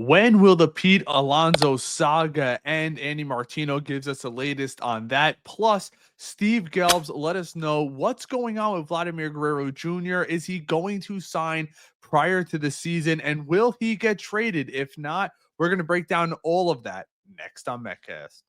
When will the Pete Alonso saga end? Andy Martino gives us the latest on that. Plus, Steve Gelbs let us know what's going on with Vladimir Guerrero Jr. Is he going to sign prior to the season? And will he get traded? If not, we're going to break down all of that next on MetCast.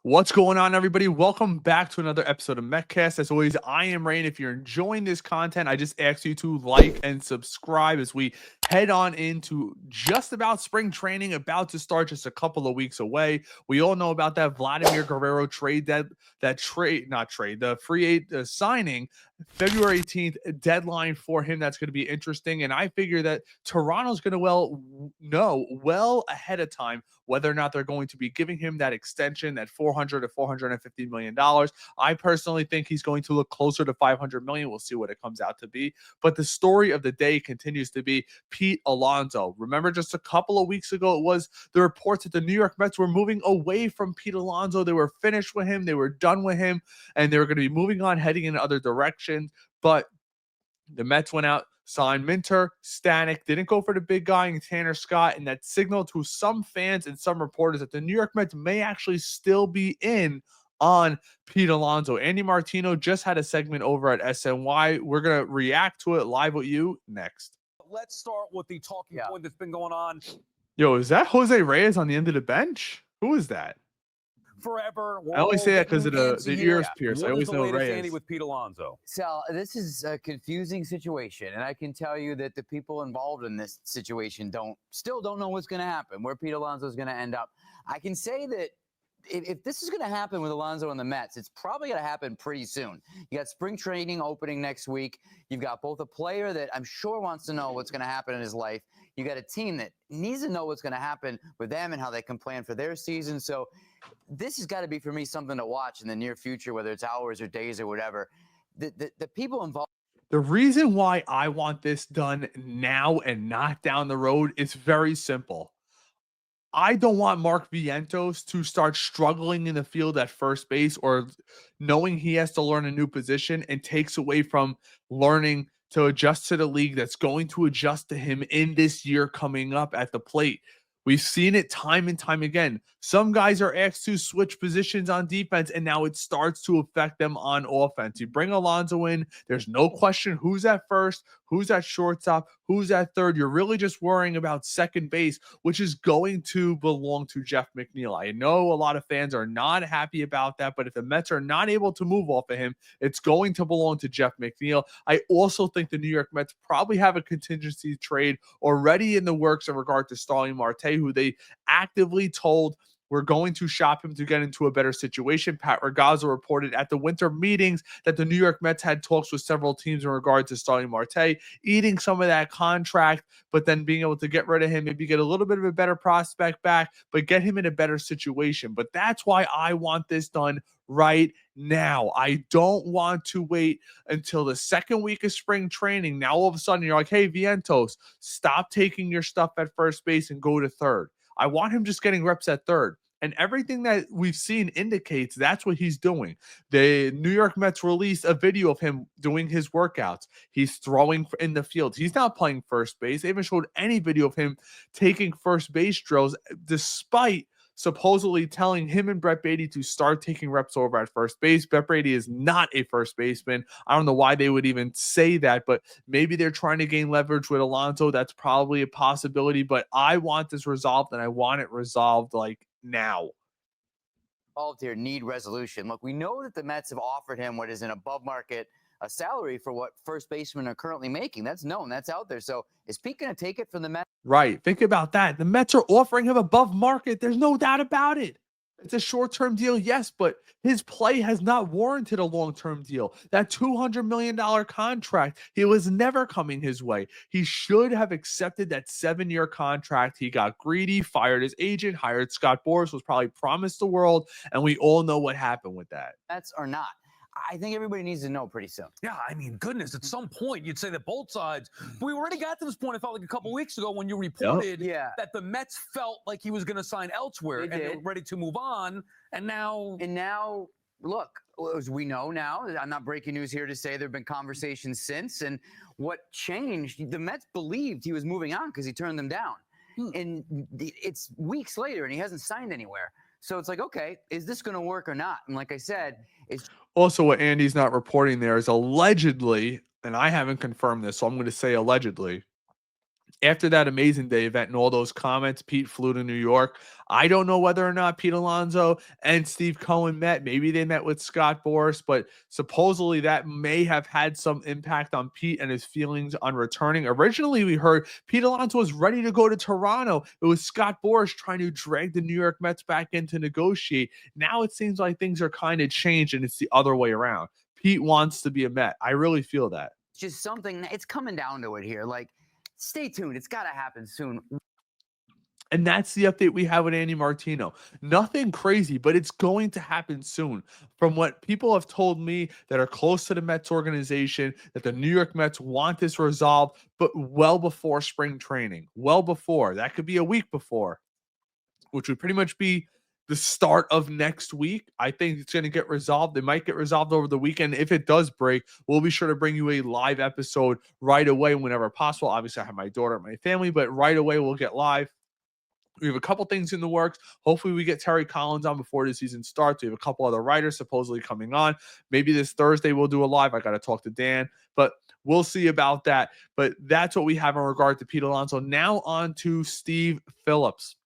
What's going on, everybody? Welcome back to another episode of MetCast. As always, I am Rain. If you're enjoying this content, I just ask you to like and subscribe as we head on into just about spring training, about to start just a couple of weeks away. We all know about that Vladimir Guerrero trade, the free signing, February 18th deadline for him. That's going to be interesting. And I figure that Toronto's going to know well ahead of time whether or not they're going to be giving him that extension, that $400 to $450 million. I personally think he's going to look closer to $500 million. We'll see what it comes out to be. But the story of the day continues to be Pete Alonso. Remember, just a couple of weeks ago, it was the reports that the New York Mets were moving away from Pete Alonso. They were finished with him. They were done with him, and they were going to be moving on, heading in other directions. But the Mets went out, signed Minter, Stanek, didn't go for the big guy in Tanner Scott, and that signaled to some fans and some reporters that the New York Mets may actually still be in on Pete Alonso. Andy Martino just had a segment over at SNY. We're going to react to it live with you next. Let's start with the talking point that's been going on. Yo, is that Jose Reyes on the end of the bench? Who is that? Forever. I only say that because of the ears pierced. I always know Reyes. Andy, with Pete Alonso. So this is a confusing situation, and I can tell you that the people involved in this situation still don't know what's going to happen, where Pete Alonso is going to end up. I can say that if this is going to happen with Alonso and the Mets, it's probably going to happen pretty soon. You got spring training opening next week. You've got both a player that I'm sure wants to know what's going to happen in his life. You got a team that needs to know what's going to happen with them and how they can plan for their season. So this has got to be, for me, something to watch in the near future, whether it's hours or days or whatever. The people involved. The reason why I want this done now and not down the road is very simple. I don't want Mark Vientos to start struggling in the field at first base, or knowing he has to learn a new position and takes away from learning to adjust to the league that's going to adjust to him in this year coming up at the plate. We've seen it time and time again. Some guys are asked to switch positions on defense, and now it starts to affect them on offense. You bring Alonso in, there's no question who's at first, who's at shortstop, who's at third. You're really just worrying about second base, which is going to belong to Jeff McNeil. I know a lot of fans are not happy about that, but if the Mets are not able to move off of him, it's going to belong to Jeff McNeil. I also think the New York Mets probably have a contingency trade already in the works in regard to Starling Marte, who they actively told we're going to shop him to get into a better situation. Pat Ragazzo reported at the winter meetings that the New York Mets had talks with several teams in regard to Starling Marte, eating some of that contract, but then being able to get rid of him, maybe get a little bit of a better prospect back, but get him in a better situation. But that's why I want this done right now. I don't want to wait until the second week of spring training. Now, all of a sudden, you're like, hey, Vientos, stop taking your stuff at first base and go to third. I want him just getting reps at third. And everything that we've seen indicates that's what he's doing. The New York Mets released a video of him doing his workouts. He's throwing in the field. He's not playing first base. They haven't showed any video of him taking first base drills, despite supposedly telling him and Brett Beatty to start taking reps over at first base. Brett Beatty is not a first baseman. I don't know why they would even say that, but maybe they're trying to gain leverage with Alonso. That's probably a possibility, but I want this resolved, and I want it resolved like now. Involved here need resolution. Look, we know that the Mets have offered him what is an above market salary for what first basemen are currently making. That's known. That's out there. So is Pete going to take it from the Mets? Right. Think about that. The Mets are offering him above market. There's no doubt about it. It's a short-term deal, yes, but his play has not warranted a long-term deal. That $200 million contract, it was never coming his way. He should have accepted that 7-year contract. He got greedy, fired his agent, hired Scott Boras, was probably promised the world, and we all know what happened with that. Mets are not. I think everybody needs to know pretty soon. Yeah, I mean, goodness, at some point you'd say that both sides. But we already got to this point, it felt like a couple weeks ago when you reported that the Mets felt like he was going to sign elsewhere and they were ready to move on. And now, look, as we know now, I'm not breaking news here to say there have been conversations since. And what changed, the Mets believed he was moving on because he turned them down. And it's weeks later and he hasn't signed anywhere. So it's like, okay, is this going to work or not? And like I said, it's also what Andy's not reporting there is allegedly, and I haven't confirmed this, so I'm going to say allegedly, after that Amazing Day event and all those comments, Pete flew to New York. I don't know whether or not Pete Alonso and Steve Cohen met. Maybe they met with Scott Boras, but supposedly that may have had some impact on Pete and his feelings on returning. Originally, we heard Pete Alonso was ready to go to Toronto. It was Scott Boras trying to drag the New York Mets back in to negotiate. Now it seems like things are kind of changed and it's the other way around. Pete wants to be a Met. I really feel that. It's just something, it's coming down to it here. Like, stay tuned. It's got to happen soon. And that's the update we have with Andy Martino. Nothing crazy, but it's going to happen soon. From what people have told me that are close to the Mets organization, that the New York Mets want this resolved, but well before spring training. Well before. That could be a week before, which would pretty much be the start of next week. I think it's going to get resolved. It might get resolved over the weekend. If it does break, we'll be sure to bring you a live episode right away whenever possible. Obviously, I have my daughter and my family, but right away we'll get live. We have a couple things in the works. Hopefully we get Terry Collins on before the season starts. We have a couple other writers supposedly coming on. Maybe this Thursday we'll do a live. I got to talk to Dan, but we'll see about that. But that's what we have in regard to Pete Alonso. Now on to Steve Phillips.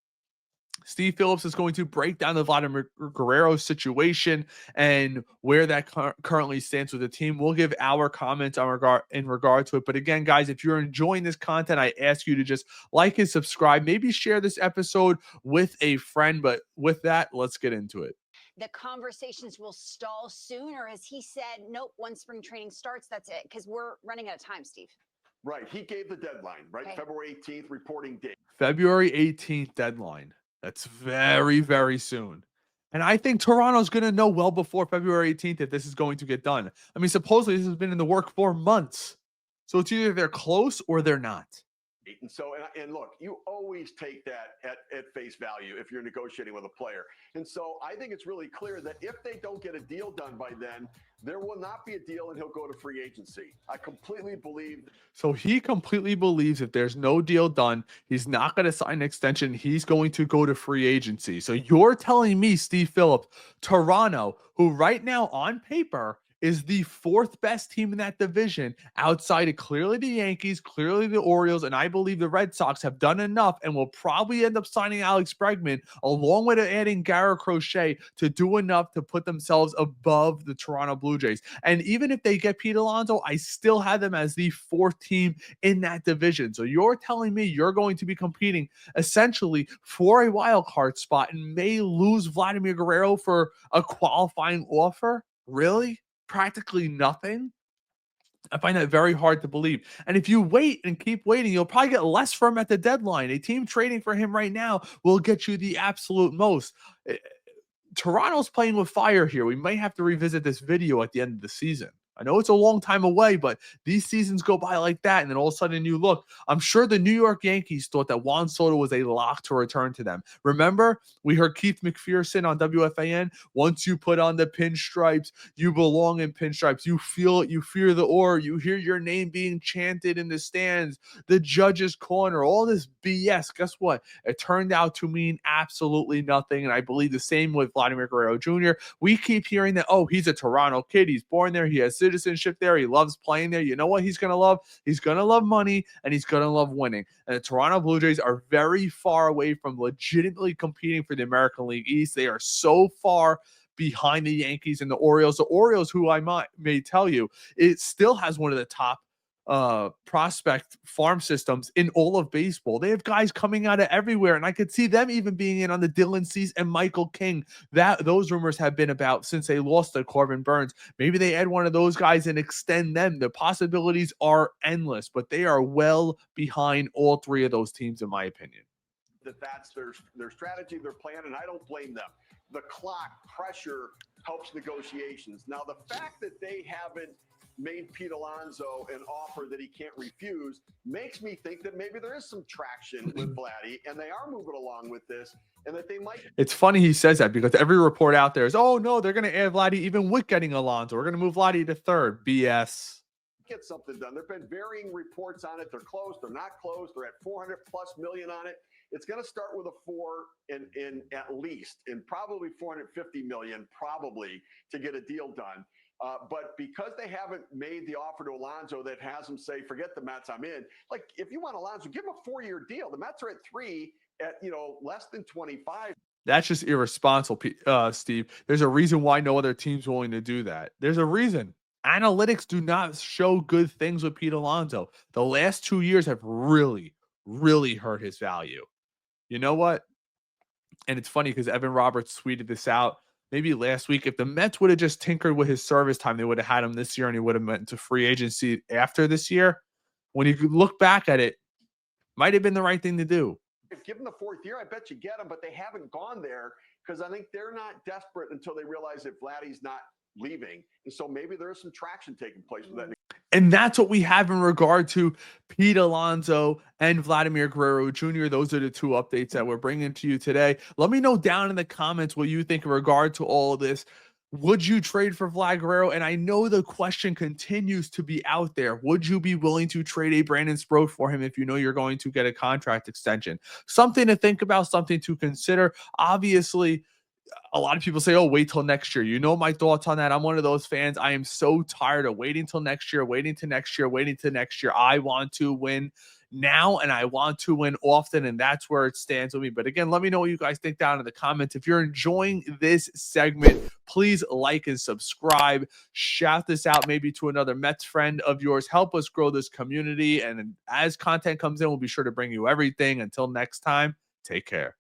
Steve Phillips is going to break down the Vladimir Guerrero situation and where that currently stands with the team. We'll give our comments in regard to it. But again, guys, if you're enjoying this content, I ask you to just like and subscribe. Maybe share this episode with a friend. But with that, let's get into it. The conversations will stall soon, or as he said, nope, once spring training starts, that's it, because we're running out of time, Steve. Right. He gave the deadline, right? Okay. February 18th, reporting date. February 18th deadline. That's very, very soon. And I think Toronto's going to know well before February 18th if this is going to get done. I mean, supposedly this has been in the work for months. So it's either they're close or they're not. And so, and look, you always take that at face value if you're negotiating with a player. And so I think it's really clear that if they don't get a deal done by then, there will not be a deal and he'll go to free agency. I completely believe. So he completely believes if there's no deal done, he's not going to sign an extension. He's going to go to free agency. So you're telling me, Steve Phillips, Toronto, who right now on paper is the fourth best team in that division outside of clearly the Yankees, clearly the Orioles, and I believe the Red Sox have done enough and will probably end up signing Alex Bregman along with adding Garrett Crochet to do enough to put themselves above the Toronto Blue Jays. And even if they get Pete Alonso, I still have them as the fourth team in that division. So you're telling me you're going to be competing essentially for a wild card spot and may lose Vladimir Guerrero for a qualifying offer? Really? Practically nothing? I find that very hard to believe. And if you wait and keep waiting, you'll probably get less for him at the deadline. A team trading for him right now will get you the absolute most. Toronto's playing with fire here. We might have to revisit this video at the end of the season. I know it's a long time away, but these seasons go by like that, and then all of a sudden you look. I'm sure the New York Yankees thought that Juan Soto was a lock to return to them. Remember, we heard Keith McPherson on WFAN, once you put on the pinstripes, you belong in pinstripes. You feel it, you fear the aura, you hear your name being chanted in the stands, the judge's corner, all this BS. Guess what? It turned out to mean absolutely nothing, and I believe the same with Vladimir Guerrero Jr. We keep hearing that, oh, he's a Toronto kid, he's born there, he has citizenship there. He loves playing there. You know what he's going to love? He's going to love money and he's going to love winning. And the Toronto Blue Jays are very far away from legitimately competing for the American League East. They are so far behind the Yankees and the Orioles. The Orioles, who I may tell you, it still has one of the top prospect farm systems in all of baseball. They have guys coming out of everywhere, and I could see them even being in on the Dylan Cease and Michael King. Those rumors have been about since they lost to Corbin Burns. Maybe they add one of those guys and extend them. The possibilities are endless, but they are well behind all three of those teams, in my opinion. That's their strategy, their plan, and I don't blame them. The clock pressure helps negotiations. Now, the fact that they haven't made Pete Alonso an offer that he can't refuse makes me think that maybe there is some traction with Vladdy, and they are moving along with this, and that they might. It's funny he says that because every report out there is, oh no, they're going to add Vladdy even with getting Alonso. We're going to move Vladdy to third. BS. Get something done. There've been varying reports on it. They're close. They're not close. They're at 400+ million on it. It's going to start with a 4 in at least, and probably 450 million probably to get a deal done. But because they haven't made the offer to Alonso that has him say, forget the Mets, I'm in. Like, if you want Alonso, give him a 4-year deal. The Mets are at 3 at, less than 25. That's just irresponsible, Steve. There's a reason why no other team's willing to do that. There's a reason. Analytics do not show good things with Pete Alonso. The last 2 years have really, really hurt his value. You know what? And it's funny because Evan Roberts tweeted this out maybe last week. If the Mets would have just tinkered with his service time, they would have had him this year and he would have went into free agency after this year. When you look back at it, might have been the right thing to do. Give him the 4th year, I bet you get him, but they haven't gone there because I think they're not desperate until they realize that Vladdy's not leaving. And so maybe there is some traction taking place with that. And that's what we have in regard to Pete Alonso and Vladimir Guerrero Jr. Those are the 2 updates that we're bringing to you today. Let me know down in the comments what you think in regard to all of this. Would you trade for Vlad Guerrero? And I know the question continues to be out there. Would you be willing to trade a Brandon Sproat for him if you know you're going to get a contract extension? Something to think about, something to consider. Obviously, a lot of people say, oh, wait till next year. You know my thoughts on that. I'm one of those fans. I am so tired of waiting till next year, waiting to next year, waiting to next year. I want to win now, and I want to win often, and that's where it stands with me. But again, let me know what you guys think down in the comments. If you're enjoying this segment, please like and subscribe. Shout this out maybe to another Mets friend of yours. Help us grow this community, and as content comes in, we'll be sure to bring you everything. Until next time, take care.